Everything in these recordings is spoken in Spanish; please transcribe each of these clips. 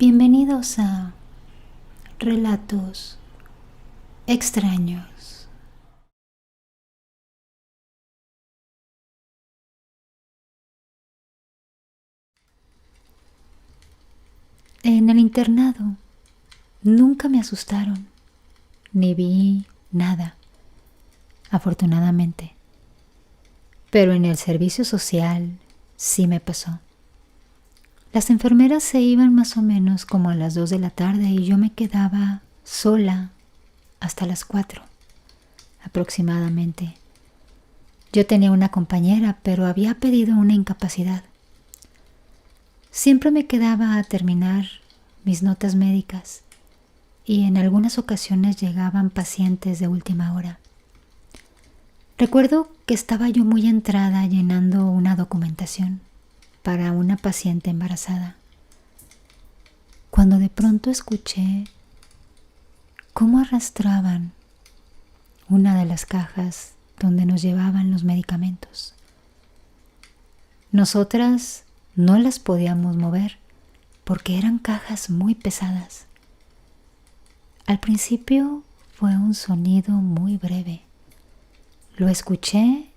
Bienvenidos a Relatos Extraños. En el internado nunca me asustaron, ni vi nada, afortunadamente. Pero en el servicio social sí me pasó. Las enfermeras se iban más o menos como a las 2 de la tarde y yo me quedaba sola hasta las 4 aproximadamente. Yo tenía una compañera, pero había pedido una incapacidad. Siempre me quedaba a terminar mis notas médicas y en algunas ocasiones llegaban pacientes de última hora. Recuerdo que estaba yo muy entrada llenando una documentación para una paciente embarazada, cuando de pronto escuché cómo arrastraban una de las cajas donde nos llevaban los medicamentos. Nosotras no las podíamos mover porque eran cajas muy pesadas. Al principio fue un sonido muy breve. Lo escuché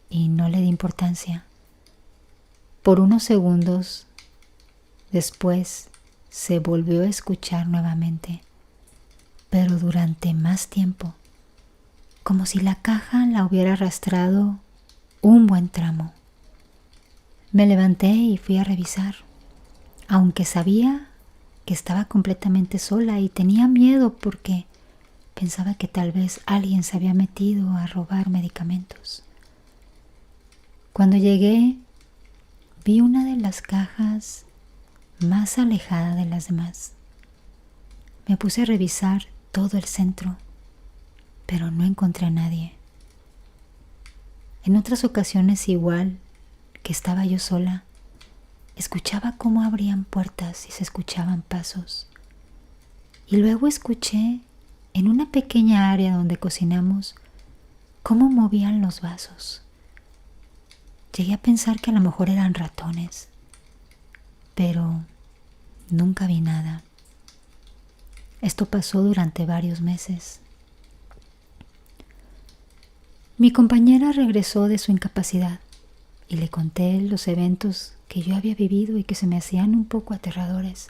y no le di importancia. Por unos segundos después se volvió a escuchar nuevamente, pero durante más tiempo, como si la caja la hubiera arrastrado un buen tramo. Me levanté y fui a revisar, aunque sabía que estaba completamente sola y tenía miedo porque pensaba que tal vez alguien se había metido a robar medicamentos. Cuando llegué, vi una de las cajas más alejada de las demás. Me puse a revisar todo el centro, pero no encontré a nadie. En otras ocasiones, igual que estaba yo sola, escuchaba cómo abrían puertas y se escuchaban pasos. Y luego escuché en una pequeña área donde cocinamos cómo movían los vasos. Llegué a pensar que a lo mejor eran ratones, pero nunca vi nada. Esto pasó durante varios meses. Mi compañera regresó de su incapacidad y le conté los eventos que yo había vivido y que se me hacían un poco aterradores.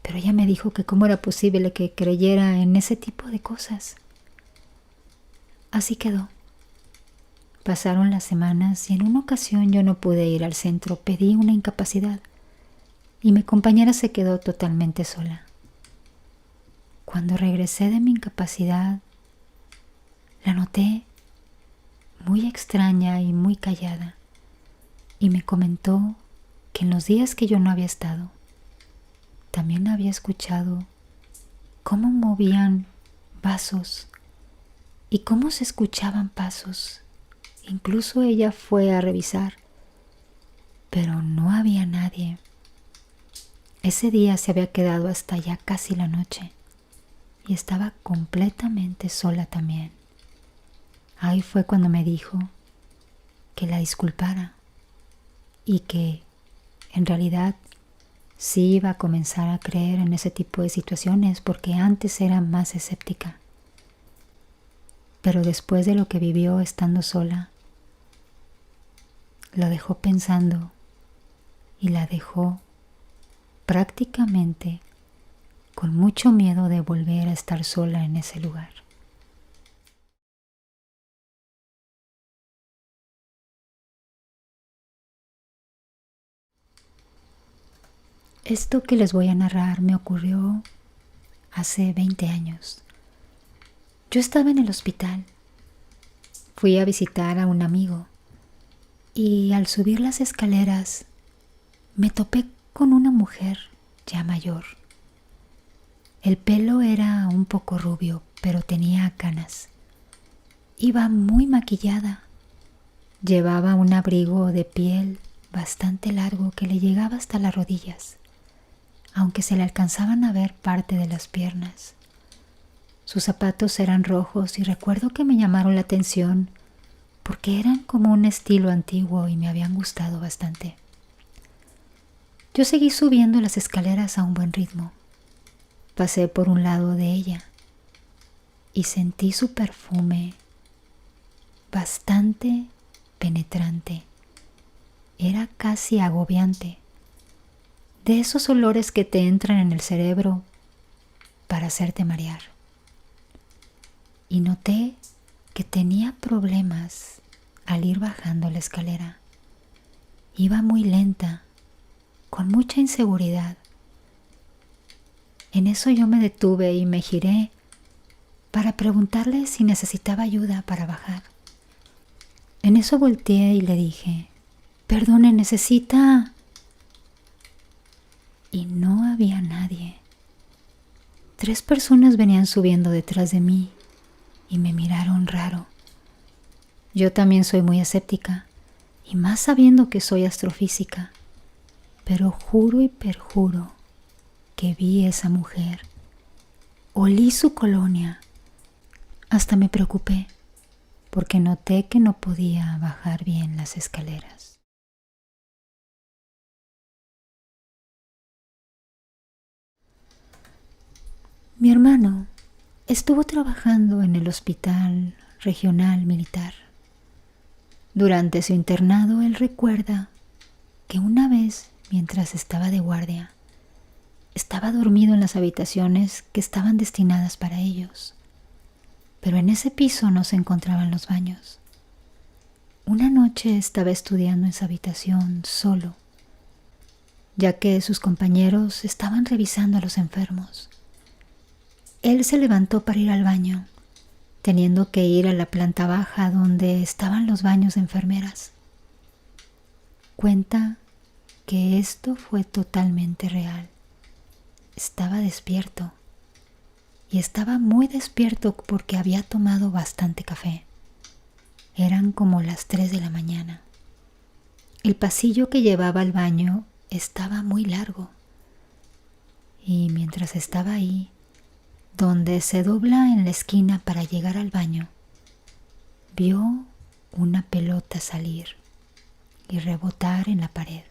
Pero ella me dijo que cómo era posible que creyera en ese tipo de cosas. Así quedó. Pasaron las semanas y en una ocasión yo no pude ir al centro, pedí una incapacidad y mi compañera se quedó totalmente sola. Cuando regresé de mi incapacidad, la noté muy extraña y muy callada y me comentó que en los días que yo no había estado, también había escuchado cómo movían vasos y cómo se escuchaban pasos. Incluso ella fue a revisar, pero no había nadie. Ese día se había quedado hasta ya casi la noche y estaba completamente sola también. Ahí fue cuando me dijo que la disculpara y que en realidad sí iba a comenzar a creer en ese tipo de situaciones porque antes era más escéptica. Pero después de lo que vivió estando sola, lo dejó pensando y la dejó prácticamente con mucho miedo de volver a estar sola en ese lugar. Esto que les voy a narrar me ocurrió hace 20 años. Yo estaba en el hospital. Fui a visitar a un amigo y al subir las escaleras me topé con una mujer ya mayor. El pelo era un poco rubio, pero tenía canas. Iba muy maquillada. Llevaba un abrigo de piel bastante largo que le llegaba hasta las rodillas, aunque se le alcanzaban a ver parte de las piernas. Sus zapatos eran rojos y recuerdo que me llamaron la atención porque eran como un estilo antiguo y me habían gustado bastante. Yo seguí subiendo las escaleras a un buen ritmo. Pasé por un lado de ella y sentí su perfume bastante penetrante. Era casi agobiante, de esos olores que te entran en el cerebro para hacerte marear. Y noté que tenía problemas al ir bajando la escalera. Iba muy lenta, con mucha inseguridad. En eso yo me detuve y me giré para preguntarle si necesitaba ayuda para bajar. En eso volteé y le dije: «Perdone, ¿necesita...?» Y no había nadie. 3 personas venían subiendo detrás de mí y me miraron raro. Yo también soy muy escéptica, y más sabiendo que soy astrofísica, pero juro y perjuro que vi a esa mujer. Olí su colonia. Hasta me preocupé, porque noté que no podía bajar bien las escaleras. Mi hermano estuvo trabajando en el Hospital Regional Militar. Durante su internado, él recuerda que una vez, mientras estaba de guardia, estaba dormido en las habitaciones que estaban destinadas para ellos. Pero en ese piso no se encontraban los baños. Una noche estaba estudiando en su habitación solo, ya que sus compañeros estaban revisando a los enfermos. Él se levantó para ir al baño, teniendo que ir a la planta baja donde estaban los baños de enfermeras. Cuenta que esto fue totalmente real. Estaba despierto, y estaba muy despierto porque había tomado bastante café. Eran como las 3 de la mañana. El pasillo que llevaba al baño estaba muy largo, y mientras estaba ahí, donde se dobla en la esquina para llegar al baño, vio una pelota salir y rebotar en la pared.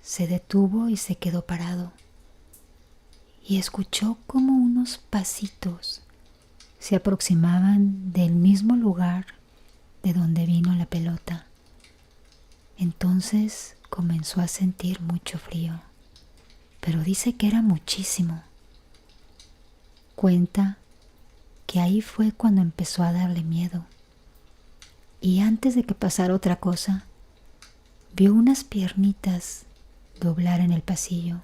Se detuvo y se quedó parado, y escuchó como unos pasitos se aproximaban del mismo lugar de donde vino la pelota. Entonces comenzó a sentir mucho frío, pero dice que era muchísimo. Cuenta que ahí fue cuando empezó a darle miedo, y antes de que pasara otra cosa, vio unas piernitas doblar en el pasillo.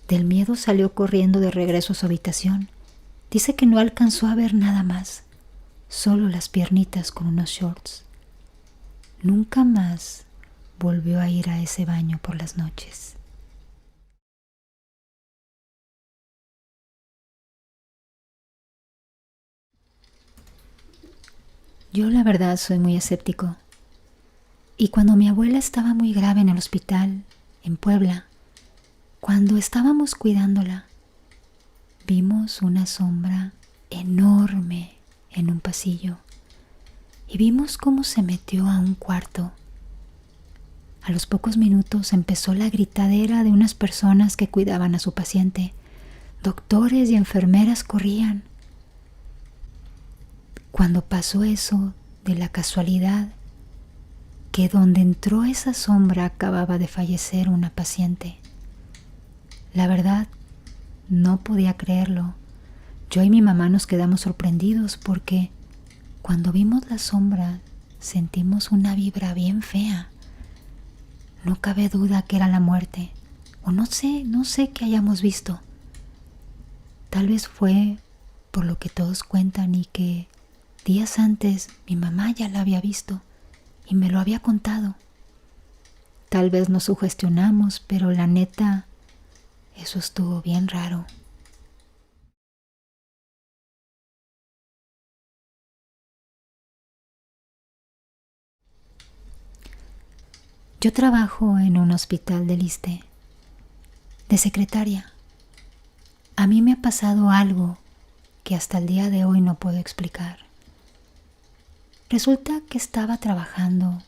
Del miedo salió corriendo de regreso a su habitación. Dice que no alcanzó a ver nada más, solo las piernitas con unos shorts. Nunca más volvió a ir a ese baño por las noches. Yo la verdad soy muy escéptico, y cuando mi abuela estaba muy grave en el hospital, en Puebla, cuando estábamos cuidándola, vimos una sombra enorme en un pasillo, y vimos cómo se metió a un cuarto. A los pocos minutos empezó la gritadera de unas personas que cuidaban a su paciente. Doctores y enfermeras corrían. Cuando pasó eso, de la casualidad que donde entró esa sombra acababa de fallecer una paciente. La verdad, no podía creerlo. Yo y mi mamá nos quedamos sorprendidos porque cuando vimos la sombra sentimos una vibra bien fea. No cabe duda que era la muerte, o no sé qué hayamos visto. Tal vez fue por lo que todos cuentan y que días antes mi mamá ya la había visto y me lo había contado. Tal vez nos sugestionamos, pero la neta, eso estuvo bien raro. Yo trabajo en un hospital del ISSSTE, de secretaria. A mí me ha pasado algo que hasta el día de hoy no puedo explicar. Resulta que estaba trabajando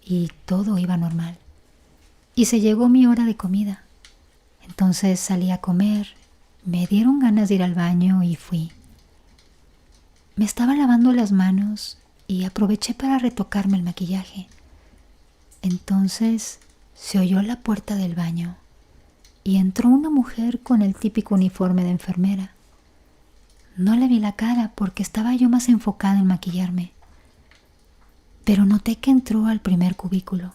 y todo iba normal. y se llegó mi hora de comida. Entonces salí a comer, me dieron ganas de ir al baño y fui. Me estaba lavando las manos y aproveché para retocarme el maquillaje. Entonces se oyó la puerta del baño y entró una mujer con el típico uniforme de enfermera. No le vi la cara porque estaba yo más enfocada en maquillarme, pero noté que entró al primer cubículo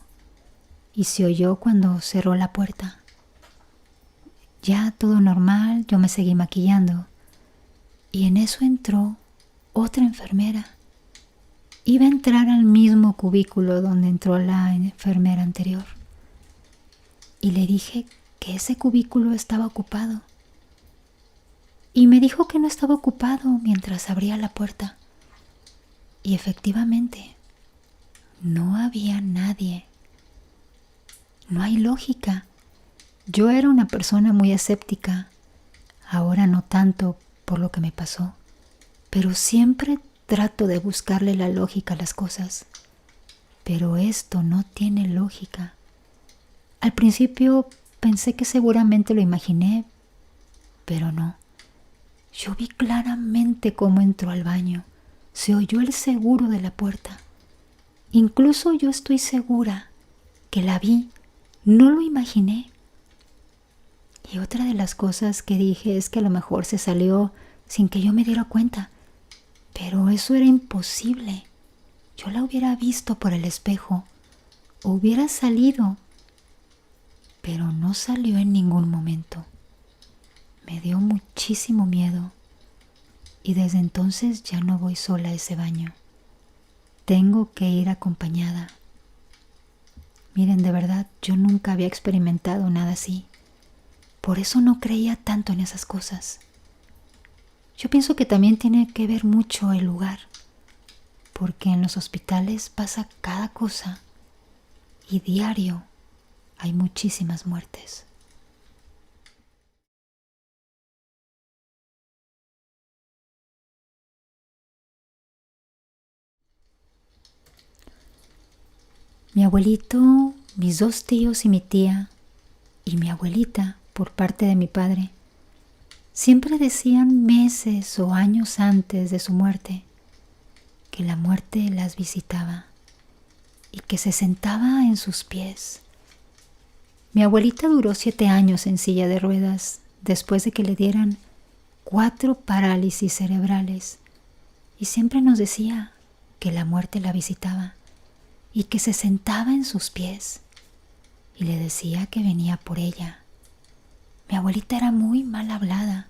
y se oyó cuando cerró la puerta. Ya todo normal, yo me seguí maquillando y en eso entró otra enfermera. Iba a entrar al mismo cubículo donde entró la enfermera anterior y le dije que ese cubículo estaba ocupado. Y me dijo que no estaba ocupado mientras abría la puerta. Y efectivamente, no había nadie. No hay lógica. Yo era una persona muy escéptica. Ahora no tanto por lo que me pasó. Pero siempre trato de buscarle la lógica a las cosas. Pero esto no tiene lógica. Al principio pensé que seguramente lo imaginé, pero no. Yo vi claramente cómo entró al baño. Se oyó el seguro de la puerta. Incluso yo estoy segura que la vi. No lo imaginé. Y otra de las cosas que dije es que a lo mejor se salió sin que yo me diera cuenta. Pero eso era imposible. Yo la hubiera visto por el espejo. O hubiera salido. Pero no salió en ningún momento. Me dio muchísimo miedo y desde entonces ya no voy sola a ese baño. Tengo que ir acompañada. Miren, de verdad, yo nunca había experimentado nada así. Por eso no creía tanto en esas cosas. Yo pienso que también tiene que ver mucho el lugar, porque en los hospitales pasa cada cosa y diario hay muchísimas muertes. Mi abuelito, mis 2 tíos y mi tía, y mi abuelita, por parte de mi padre, siempre decían meses o años antes de su muerte que la muerte las visitaba y que se sentaba en sus pies. Mi abuelita duró 7 años en silla de ruedas después de que le dieran 4 parálisis cerebrales y siempre nos decía que la muerte la visitaba y que se sentaba en sus pies y le decía que venía por ella. Mi abuelita era muy mal hablada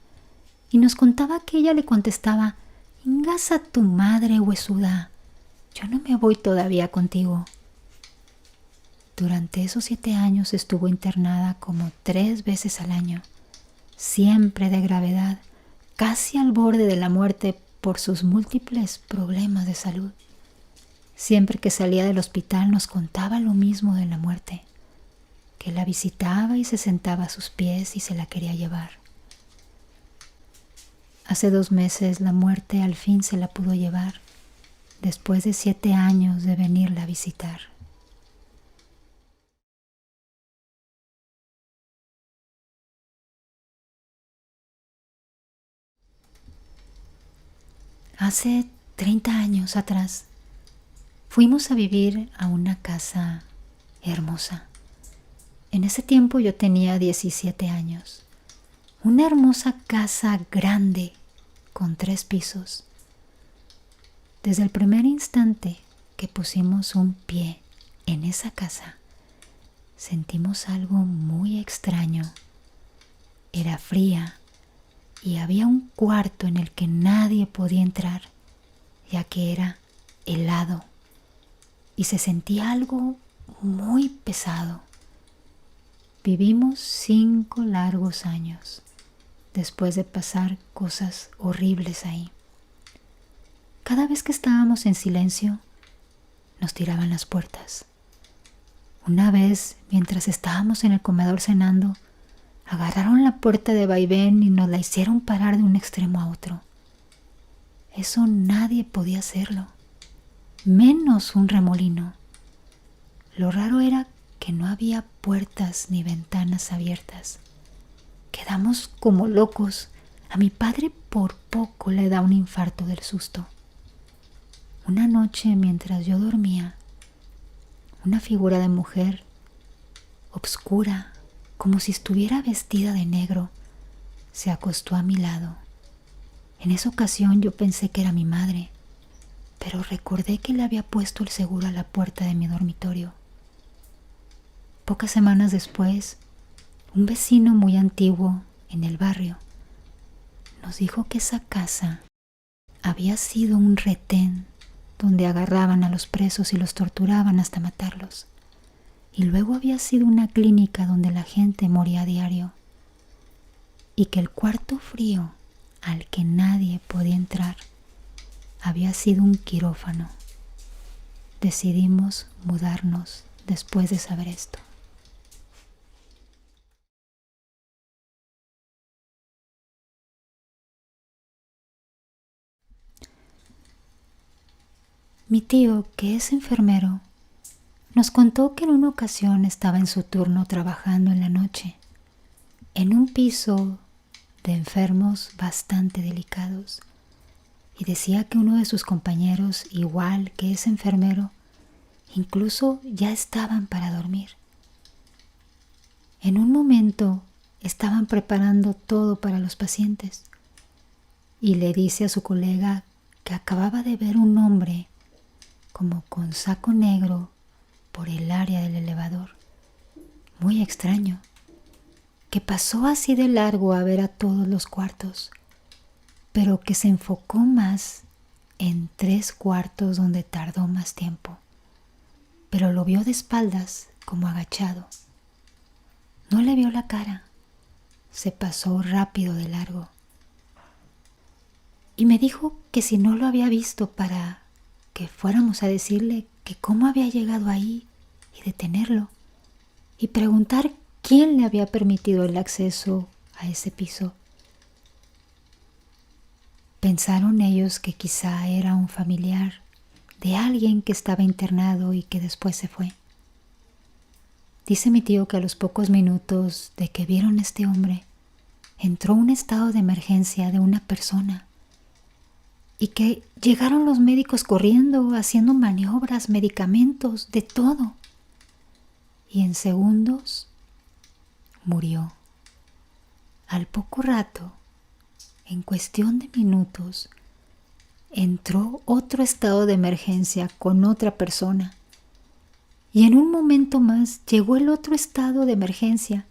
y nos contaba que ella le contestaba: «Ingasa tu madre huesuda, yo no me voy todavía contigo». Durante esos 7 años estuvo internada como 3 veces al año, siempre de gravedad, casi al borde de la muerte por sus múltiples problemas de salud. Siempre que salía del hospital nos contaba lo mismo de la muerte, que la visitaba y se sentaba a sus pies y se la quería llevar. Hace 2 meses la muerte al fin se la pudo llevar, después de 7 años de venirla a visitar. Hace 30 años atrás fuimos a vivir a una casa hermosa. En ese tiempo yo tenía 17 años. Una hermosa casa grande con 3 pisos. Desde el primer instante que pusimos un pie en esa casa, sentimos algo muy extraño. Era fría y había un cuarto en el que nadie podía entrar, ya que era helado y se sentía algo muy pesado. Vivimos 5 largos años después de pasar cosas horribles ahí. Cada vez que estábamos en silencio, nos tiraban las puertas. Una vez, mientras estábamos en el comedor cenando, agarraron la puerta de vaivén y nos la hicieron parar de un extremo a otro. Eso nadie podía hacerlo, menos un remolino. Lo raro era que no había puertas ni ventanas abiertas. Quedamos como locos. A mi padre por poco le da un infarto del susto. Una noche, mientras yo dormía, una figura de mujer, obscura, como si estuviera vestida de negro, se acostó a mi lado. En esa ocasión yo pensé que era mi madre, pero recordé que le había puesto el seguro a la puerta de mi dormitorio. Pocas semanas después, un vecino muy antiguo en el barrio nos dijo que esa casa había sido un retén donde agarraban a los presos y los torturaban hasta matarlos. Y luego había sido una clínica donde la gente moría a diario. Y que el cuarto frío al que nadie podía entrar había sido un quirófano. Decidimos mudarnos después de saber esto. Mi tío, que es enfermero, nos contó que en una ocasión estaba en su turno trabajando en la noche, en un piso de enfermos bastante delicados, y decía que uno de sus compañeros, igual que es enfermero, incluso ya estaban para dormir. En un momento estaban preparando todo para los pacientes, y le dice a su colega que acababa de ver un hombre como con saco negro por el área del elevador. Muy extraño, que pasó así de largo a ver a todos los cuartos, pero que se enfocó más en 3 cuartos donde tardó más tiempo, pero lo vio de espaldas, como agachado. No le vio la cara, se pasó rápido de largo. Y me dijo que si no lo había visto para que fuéramos a decirle que cómo había llegado ahí y detenerlo y preguntar quién le había permitido el acceso a ese piso. Pensaron ellos que quizá era un familiar de alguien que estaba internado y que después se fue. Dice mi tío que a los pocos minutos de que vieron a este hombre, entró un estado de emergencia de una persona y que llegaron los médicos corriendo, haciendo maniobras, medicamentos, de todo. Y en segundos murió. Al poco rato, en cuestión de minutos, entró otro estado de emergencia con otra persona. Y en un momento más llegó el otro estado de emergencia.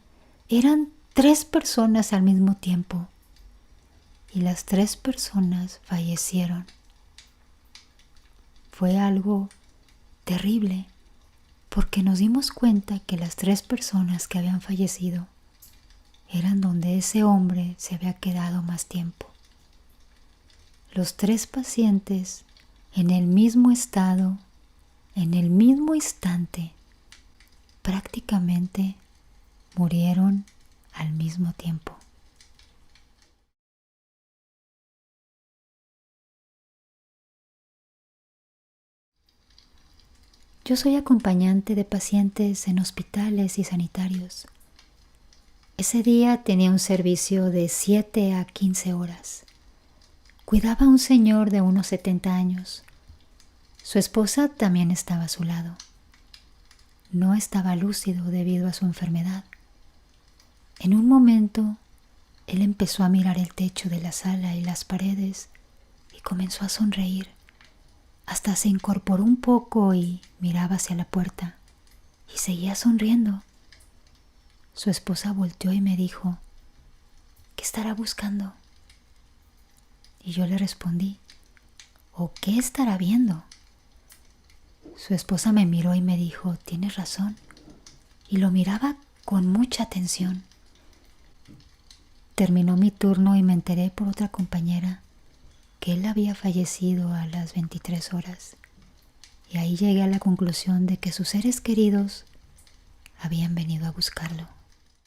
Eran 3 personas al mismo tiempo. Y las 3 personas fallecieron. Fue algo terrible, porque nos dimos cuenta que las 3 personas que habían fallecido eran donde ese hombre se había quedado más tiempo. Los 3 pacientes en el mismo estado, en el mismo instante, prácticamente murieron al mismo tiempo. Yo soy acompañante de pacientes en hospitales y sanitarios. Ese día tenía un servicio de 7 a 15 horas. Cuidaba a un señor de unos 70 años. Su esposa también estaba a su lado. No estaba lúcido debido a su enfermedad. En un momento, él empezó a mirar el techo de la sala y las paredes y comenzó a sonreír. Hasta se incorporó un poco y miraba hacia la puerta y seguía sonriendo. Su esposa volteó y me dijo, ¿qué estará buscando? Y yo le respondí, ¿o qué estará viendo? Su esposa me miró y me dijo, tienes razón, y lo miraba con mucha atención. Terminó mi turno y me enteré por otra compañera que él había fallecido a las 23 horas. Y ahí llegué a la conclusión de que sus seres queridos habían venido a buscarlo.